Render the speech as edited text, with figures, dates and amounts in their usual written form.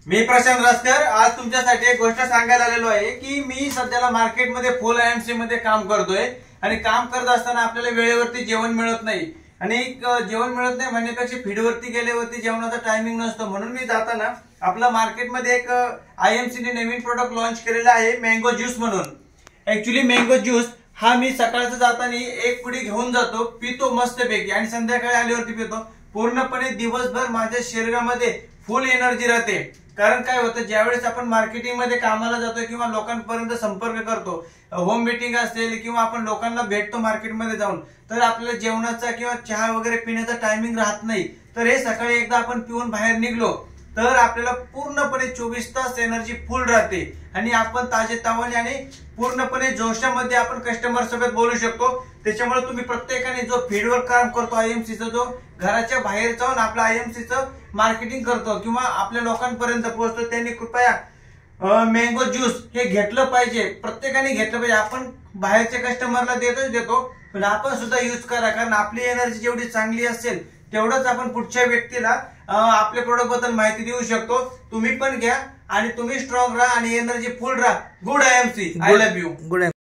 मी प्रशांत रस्कर आज तुमच्यासाठी एक गोष्ट सांगायला आलेलो आहे की मी सध्याला मार्केटमध्ये फुल आयएमसी मध्ये काम करतोय आणि काम करत असताना आपल्याला वेळेवरती जेवण मिळत नाही आणि जेवण मिळत नाही म्हणण्यापेक्षा फीडवरती गेल्यावरती जेवणाचा टायमिंग नसतो। म्हणून मी जाताना आपल्या मार्केटमध्ये एक आयएमसी ने नवीन प्रोडक्ट लॉन्च केलेला आहे मँगो ज्यूस म्हणून। ऍक्च्युअली मँगो ज्यूस हा मी सकाळचं जाताना एक पुडी घेऊन जातो, पितो मस्तपैकी आणि संध्याकाळी आल्यावरती पितो। पूर्णपणे दिवसभर माझ्या शरीरामध्ये फुल एनर्जी राहते। कारण काय होतं, ज्यावेळेस आपण मार्केटिंग मध्ये कामाला जातो किंवा लोकांपर्यंत संपर्क करतो, होम मीटिंग असेल किंवा आपण लोकांना भेटतो मार्केटमध्ये जाऊन, तर आपल्याला जेवणाचा किंवा चहा वगैरे पिण्याचा टायमिंग राहत नाही। तर हे सकाळी एकदा आपण पिऊन बाहेर निघलो तर आपल्याला पूर्णपणे 24 तास एनर्जी फुल राहते आणि आपण ताजेतवाने आणि पूर्णपणे जोशामध्ये आपण कस्टमर सोबत बोलू शकतो। त्याच्यामुळे तुम्ही प्रत्येकाने जो फीडवर काम करतो आयएमसीचा, जो घराच्या बाहेर जाऊन आपल्या आयएमसीचं मार्केटिंग करतो किंवा आपल्या लोकांपर्यंत पोहोचतो, त्यांनी कृपया मँगो ज्यूस हे घेतलं पाहिजे, प्रत्येकाने घेतलं पाहिजे। आपण बाहेरच्या कस्टमरला देतो पण आपण सुद्धा यूज करा, कारण आपली एनर्जी जेवढी चांगली असेल तेवढंच आपण पुढच्या व्यक्तीला आपल्या प्रोडक्ट बद्दल माहिती देऊ शकतो। तुम्ही पण घ्या आणि तुम्ही स्ट्रॉंग राहा आणि एनर्जी फुल राहा। Good IMC, I love you.